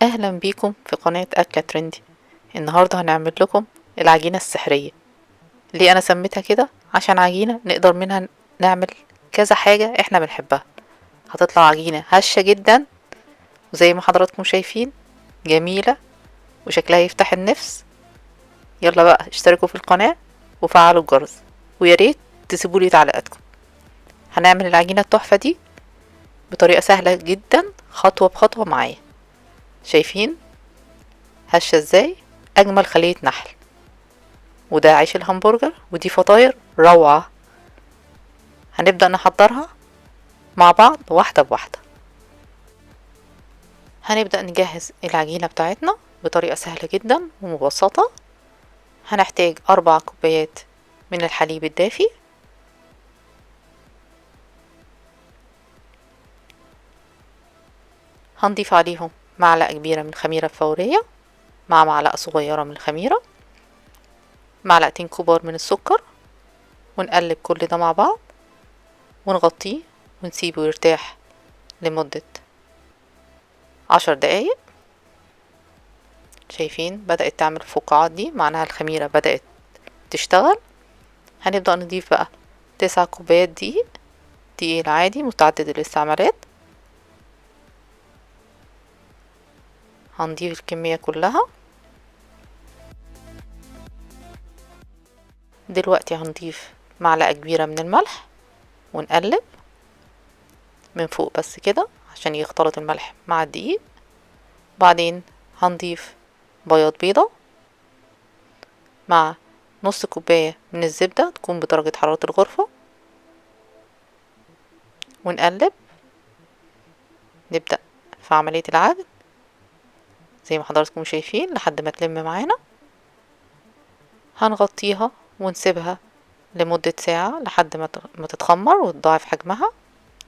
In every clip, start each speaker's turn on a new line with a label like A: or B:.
A: اهلا بيكم في قناة اكلة ترندي. النهاردة هنعمل لكم العجينة السحرية. ليه انا سميتها كده؟ عشان عجينة نقدر منها نعمل كذا حاجة احنا بنحبها. هتطلع عجينة هشة جدا، وزي ما حضراتكم شايفين جميلة وشكلها يفتح النفس. يلا بقى اشتركوا في القناة وفعلوا الجرس، وياريت تسيبولي تعليقاتكم. هنعمل العجينة التحفة دي بطريقة سهلة جدا، خطوة بخطوة معايا. شايفين هشة ازاي؟ اجمل خلية نحل. وده عيش الهمبرجر، ودي فطاير روعة. هنبدأ نحضرها مع بعض واحدة بواحدة. هنبدأ نجهز العجينة بتاعتنا بطريقة سهلة جدا ومبسطة. هنحتاج 4 كوبايات من الحليب الدافي، هنضيف عليهم معلقة كبيرة من الخميرة الفورية مع معلقة صغيرة من الخميرة، معلقتين كبار من السكر، ونقلب كل ده مع بعض ونغطيه ونسيبه يرتاح لمدة 10 دقايق. شايفين بدأت تعمل الفقاعات دي، معناها الخميرة بدأت تشتغل. هنبدأ نضيف بقى 9 كوبايات دقيق، دقيق العادي متعدد الاستعمالات. هنضيف الكمية كلها. دلوقتي هنضيف معلقة كبيرة من الملح ونقلب من فوق بس كده عشان يختلط الملح مع الدقيق. بعدين هنضيف بياض بيضة مع نص كوباية من الزبدة تكون بدرجة حرارة الغرفة، ونقلب. نبدأ في عملية العجن زي ما حضراتكم شايفين لحد ما تلم معانا. هنغطيها ونسيبها لمدة ساعة لحد ما تتخمر وتضاعف حجمها.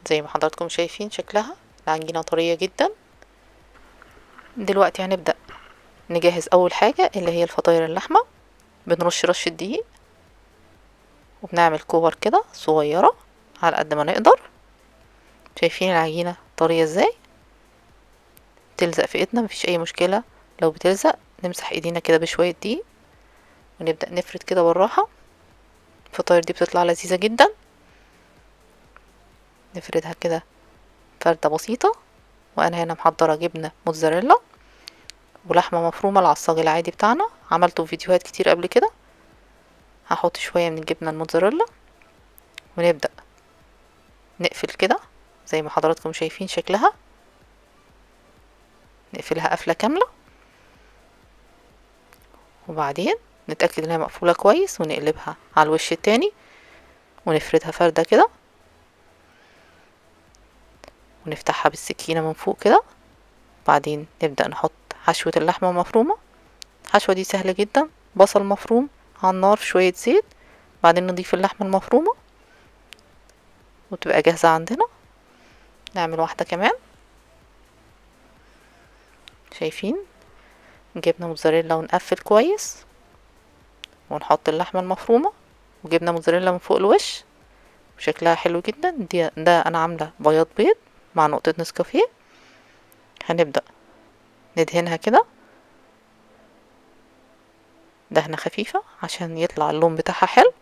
A: زي ما حضراتكم شايفين شكلها العجينة طرية جدا. دلوقتي هنبدأ نجهز أول حاجة اللي هي الفطاير اللحمة. بنرش رشة دقيق وبنعمل كور كده صغيرة على قد ما نقدر. شايفين العجينة طرية ازاي؟ تلزق في ايدنا مفيش اي مشكلة. لو بتلزق نمسح ايدينا كده بشوية دقيق ونبدأ نفرد كده بالراحة. الفطاير دي بتطلع لذيذة جدا. نفردها كده فردة بسيطة. وانا هنا محضرة جبنة موتزاريلا ولحمة مفرومة العصاج العادي بتاعنا، عملته في فيديوهات كتير قبل كده. هحط شوية من الجبنة الموتزاريلا ونبدأ نقفل كده زي ما حضراتكم شايفين شكلها. نقفلها قفلة كاملة، وبعدين نتأكد انها مقفولة كويس ونقلبها على الوش التاني ونفردها فردة كده ونفتحها بالسكينة من فوق كده. بعدين نبدأ نحط حشوة اللحمة المفرومة. الحشوة دي سهلة جدا، بصل مفروم على النار في شوية زيت، بعدين نضيف اللحمة المفرومة وتبقى جاهزة عندنا. نعمل واحدة كمان. شايفين جبنة موتزاريلا ونقفل كويس ونحط اللحمة المفرومة وجبنة موتزاريلا من فوق الوش وشكلها حلو جدا. ده انا عاملة بياض بيض مع نقطة نسكافيه. هنبدأ ندهنها كده دهنة خفيفة عشان يطلع اللون بتاعها حلو.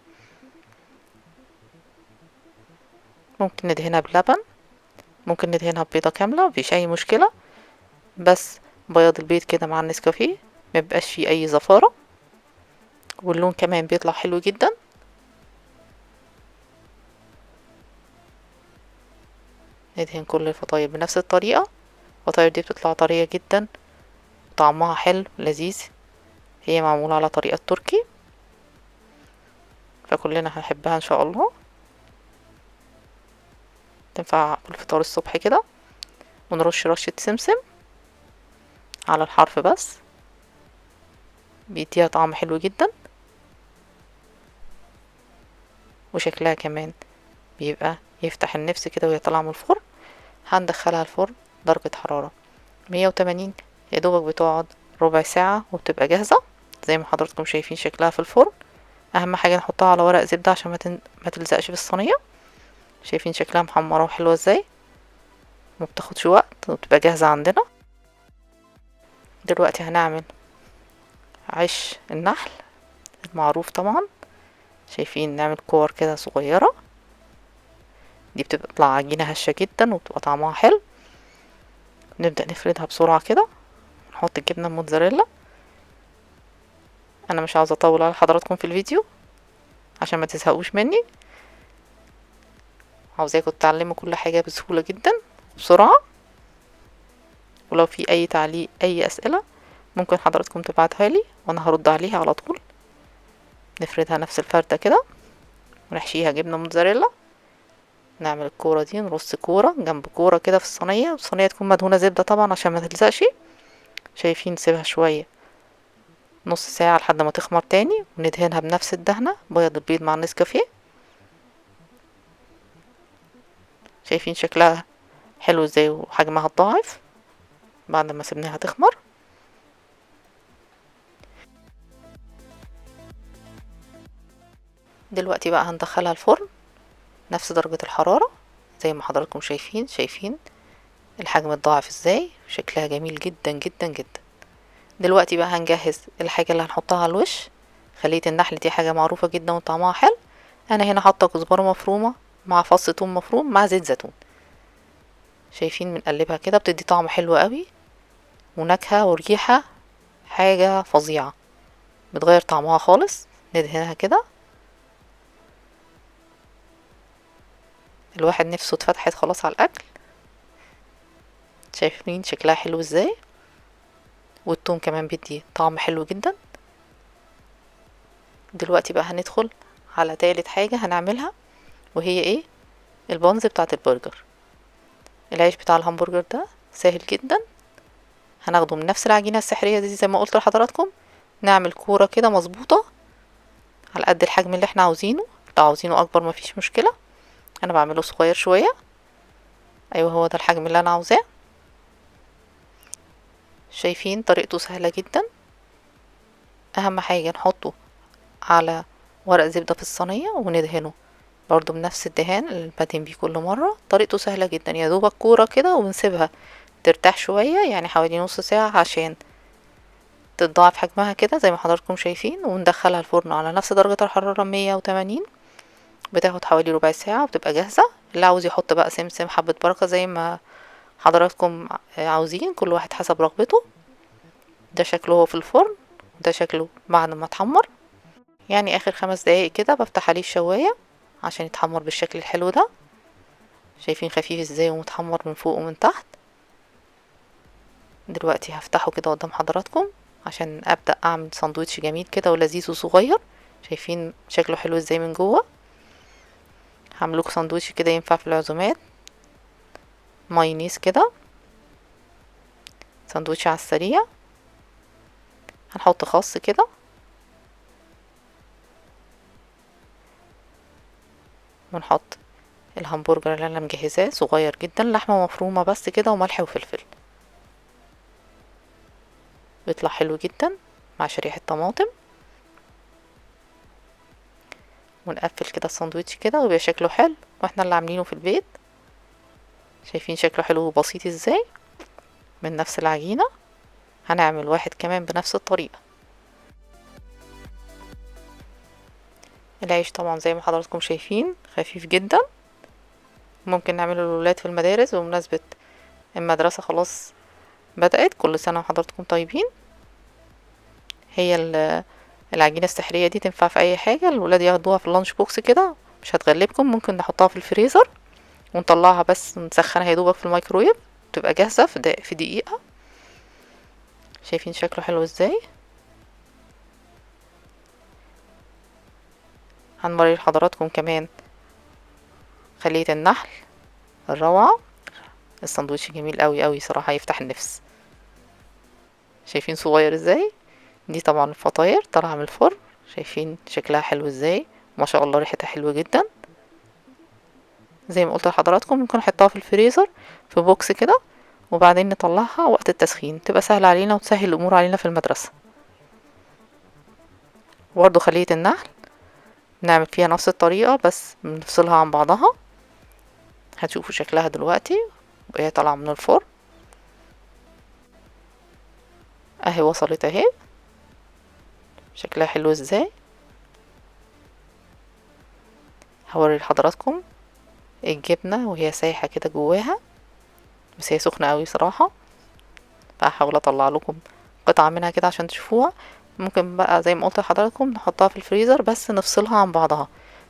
A: ممكن ندهنها بلبن، ممكن ندهنها ببيضة كاملة، مفيش اي مشكلة. بس بياض البيض كده مع النسكافيه ميبقاش فيه اي زفارة، واللون كمان بيطلع حلو جدا. ندهن كل الفطاير بنفس الطريقة. الفطاير دي بتطلع طرية جدا وطعمها حلو لذيذ. هي معمولة على طريقة تركي فكلنا هنحبها ان شاء الله. تنفع في الفطار الصبح كده. ونرش رشة سمسم على الحرف بس، بيديها طعم حلو جدا وشكلها كمان بيبقى يفتح النفس كده وهي طالعة من الفرن. هندخلها الفرن درجة حرارة 180، يا دوبك بتقعد ربع ساعة وبتبقى جاهزة زي ما حضراتكم شايفين شكلها في الفرن. اهم حاجة نحطها على ورق زبدة عشان ما تلزقش في الصينية. شايفين شكلها محمرة وحلوة ازاي، ما بتاخدش وقت وبتبقى جاهزة عندنا. دلوقتي هنعمل عيش النحل المعروف طبعا. شايفين نعمل كور كده صغيرة، دي بتطلع عجينة هشة جدا وبتبقى طعمها حلو. نبدأ نفردها بسرعة كده، نحط الجبنة الموتزاريلا. انا مش عاوزة اطول على حضراتكم في الفيديو عشان ما تزهقوش مني، عاوزاكم تتعلموا كل حاجة بسهولة جدا بسرعة. ولو في اي تعليق اي اسئلة ممكن حضراتكم تبعتها لي وانا هرد عليها على طول. نفردها نفس الفردة كده ونحشيها جبنة موتزاريلا. نعمل الكورة دي، نرص كورة جنب كورة كده في الصينية، والصينية تكون مدهونة زبدة طبعا عشان ما تلزقش. شايفين، نسيبها شوية نص ساعة لحد ما تخمر تاني، وندهنها بنفس الدهنة بيض البيض مع النسكافيه. شايفين شكلها حلو ازاي وحجمها اتضاعف بعد ما سيبناها تخمر. دلوقتي بقى هندخلها الفرن نفس درجة الحرارة زي ما حضراتكم شايفين الحجم اتضاعف ازاي، شكلها جميل جدا جدا جدا. دلوقتي بقى هنجهز الحاجة اللي هنحطها على الوش. خلية النحل دي حاجة معروفة جدا وطعمها حلو. انا هنا حاطة كزبرة مفرومة مع فص ثوم مفروم مع زيت زيتون. شايفين بنقلبها كده بتدي طعم حلو قوي ونكهة وريحة، حاجة فظيعة بتغير طعمها خالص. ندهنها كده، الواحد نفسه اتفتحت خلاص على الاكل. شايفين شكلها حلو ازاي، والثوم كمان بيدي طعم حلو جدا. دلوقتي بقى هندخل على تالت حاجة هنعملها، وهي ايه؟ البونز بتاعت البرجر. العيش بتاع الهمبرجر ده سهل جدا. هناخده من نفس العجينة السحرية دي زي ما قلت لحضراتكم. نعمل كورة كده مظبوطة على قد الحجم اللي احنا عاوزينه. لو عاوزينه اكبر مفيش مشكلة، انا بعمله صغير شوية. ايوه هو ده الحجم اللي انا عاوزاه. شايفين طريقته سهلة جدا. اهم حاجة نحطه على ورق زبدة في الصينية وندهنه برضو بنفس الدهان اللي بدهن بيه كل مرة. طريقته سهلة جدا، يا دوبك كورة كده وبنسيبها ترتاح شوية يعني حوالي نص ساعة عشان تتضاعف حجمها كده زي ما حضراتكم شايفين، وندخلها الفرن على نفس درجة الحرارة 180. بتاخد حوالي ربع ساعة وبتبقى جاهزة. اللي عاوز يحط بقى سمسم حبة بركة زي ما حضراتكم عاوزين، كل واحد حسب رغبته. ده شكله هو في الفرن، وده شكله بعد ما اتحمر. يعني اخر 5 دقايق كده بفتح عليه الشواية عشان يتحمر بالشكل الحلو ده. شايفين خفيف ازاي ومتحمر من فوق ومن تحت. دلوقتي هفتحه كده قدام حضراتكم عشان ابدأ اعمل ساندوتش جميل كده ولذيذ وصغير. شايفين شكله حلو ازاي من جوه. هعملوك ساندوتش كده ينفع في العزومات، مايونيز كده، ساندوتش على السريع. هنحط خس كده، ونحط الهمبرجر اللي انا مجهزاه صغير جدا، لحمة مفرومة بس كده وملح وفلفل. بيطلع حلو جدا مع شريحة طماطم. ونقفل كده الساندوتش كده ويبقى شكله حلو واحنا اللي عاملينه في البيت. شايفين شكله حلو وبسيط ازاي من نفس العجينة. هنعمل واحد كمان بنفس الطريقة. العيش طبعا زي ما حضراتكم شايفين خفيف جدا، ممكن نعمله للولاد في المدارس بمناسبة المدرسة خلاص بدأت. كل سنة وحضراتكم طيبين. هي العجينة السحرية دي تنفع في اي حاجة، الولاد ياخدوها في اللانش بوكس كده مش هتغلبكم. ممكن نحطها في الفريزر ونطلعها بس نسخنها يدوبك في الميكرويف، تبقى جاهزة في دقيقة. شايفين شكله حلو ازاي. هنوري لحضراتكم كمان خلية النحل الروعة. الساندوتش جميل قوي قوي صراحة، يفتح النفس. شايفين صغير ازاي. دي طبعا الفطاير طالعة من الفرن. شايفين شكلها حلو ازاي، ما شاء الله ريحتها حلوة جدا. زي ما قلت لحضراتكم ممكن نحطها في الفريزر في بوكس كده، وبعدين نطلعها وقت التسخين، تبقى سهلة علينا وتسهل الامور علينا في المدرسة. برضو خلية النحل نعمل فيها نفس الطريقة بس بنفصلها عن بعضها. هتشوفوا شكلها دلوقتي وهي طالعة من الفرن. اهي وصلت اهي، شكلها حلو ازاي. هوري لحضراتكم الجبنة وهي سايحة كده جواها، بس هي سخنة قوي صراحة، فهحاول اطلع لكم قطعة منها كده عشان تشوفوها. ممكن بقى زي ما قلت لحضراتكم نحطها في الفريزر، بس نفصلها عن بعضها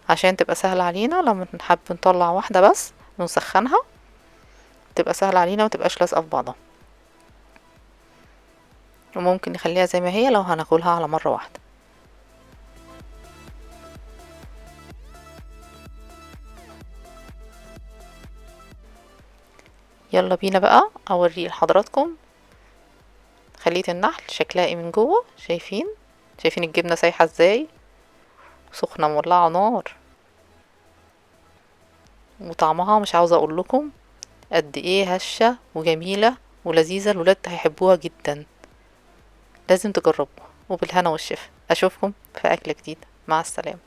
A: عشان تبقى سهلة علينا لما نحب نطلع واحدة بس ونسخنها، تبقى سهلة علينا ومتبقاش لازقة في بعضها. وممكن نخليها زي ما هي لو هناكلها على مرة واحدة. يلا بينا بقى اوري لحضراتكم خلية النحل شكلها ايه من جوه. شايفين الجبنة سايحة ازاي، سخنة مولعة نار، وطعمها مش عاوزة اقول لكم قد ايه هشة وجميلة ولذيذة. الولاد هيحبوها جدا، لازم تجربوها. وبالهنا والشفا، اشوفكم في اكل جديد، مع السلامة.